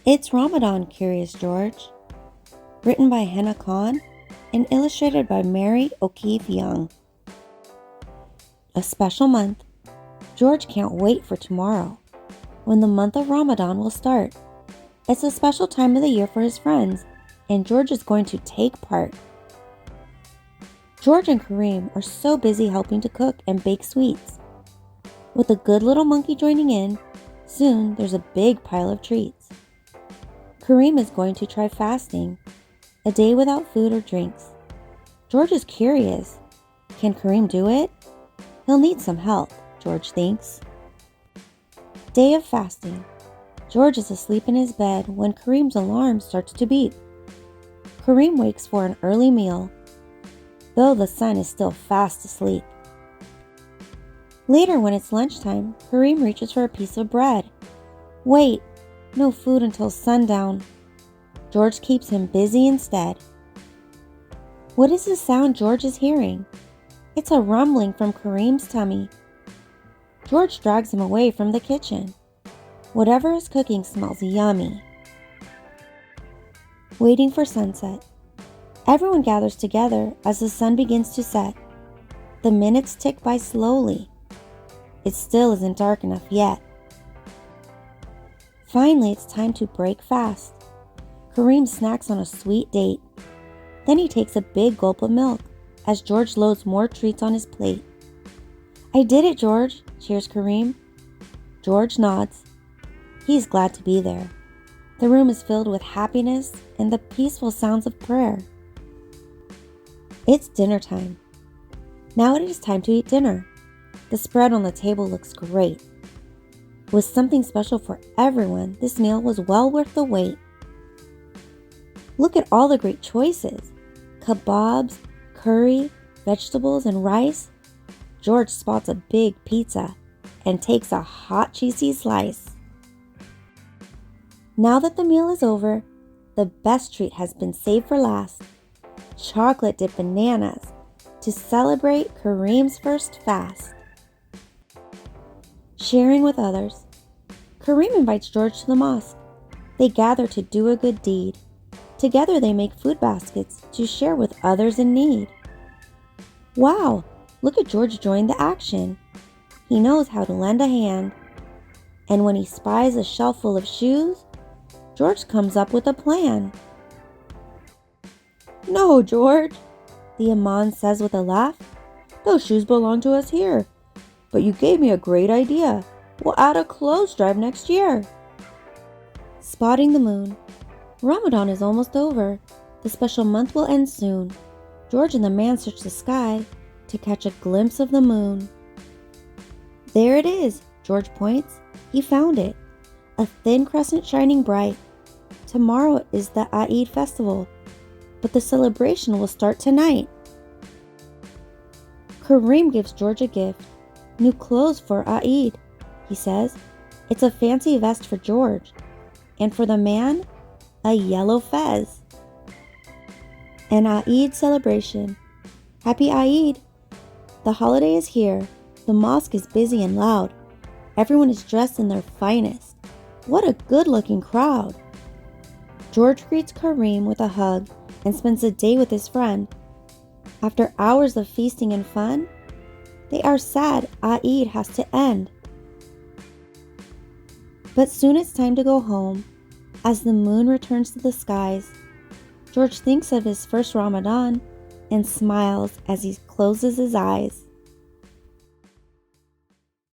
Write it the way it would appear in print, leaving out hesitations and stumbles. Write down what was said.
It's Ramadan, Curious George. Written by Hannah Khan and illustrated by Mary O'Keefe Young. A special month. George can't wait for tomorrow, when the month of Ramadan will start. It's a special time of the year for his friends, and George is going to take part. George and Kareem are so busy helping to cook and bake sweets. With a good little monkey joining in, soon there's a big pile of treats. Kareem is going to try fasting, a day without food or drinks. George is curious. Can Kareem do it? He'll need some help, George thinks. Day of fasting. George is asleep in his bed when Kareem's alarm starts to beep. Kareem wakes for an early meal, though the sun is still fast asleep. Later, when it's lunchtime, Kareem reaches for a piece of bread. Wait, no food until sundown. George keeps him busy instead. What is the sound George is hearing? It's a rumbling from Kareem's tummy. George drags him away from the kitchen. Whatever is cooking smells yummy. Waiting for sunset. Everyone gathers together as the sun begins to set. The minutes tick by slowly. It still isn't dark enough yet. Finally, it's time to break fast. Kareem snacks on a sweet date. Then he takes a big gulp of milk as George loads more treats on his plate. I did it, George, cheers Kareem. George nods. He's glad to be there. The room is filled with happiness and the peaceful sounds of prayer. It's dinner time. Now it is time to eat dinner. The spread on the table looks great. With something special for everyone, this meal was well worth the wait. Look at all the great choices. Kebabs, curry, vegetables, and rice. George spots a big pizza and takes a hot, cheesy slice. Now that the meal is over, the best treat has been saved for last. Chocolate-dipped bananas to celebrate Kareem's first fast. Sharing with others. Kareem invites George to the mosque. They gather to do a good deed. Together they make food baskets to share with others in need. Wow, look at George join the action. He knows how to lend a hand. And when he spies a shelf full of shoes, George comes up with a plan. No, George, the imam says with a laugh. Those shoes belong to us here. But you gave me a great idea. We'll add a clothes drive next year. Spotting the moon. Ramadan is almost over. The special month will end soon. George and the man search the sky to catch a glimpse of the moon. There it is, George points. He found it. A thin crescent shining bright. Tomorrow is the Eid festival, but the celebration will start tonight. Kareem gives George a gift. New clothes for Eid, he says. It's a fancy vest for George. And for the man, a yellow fez. An Eid celebration. Happy Eid! The holiday is here. The mosque is busy and loud. Everyone is dressed in their finest. What a good-looking crowd. George greets Kareem with a hug and spends the day with his friend. After hours of feasting and fun, they are sad Eid has to end. But soon it's time to go home. As the moon returns to the skies, George thinks of his first Ramadan and smiles as he closes his eyes.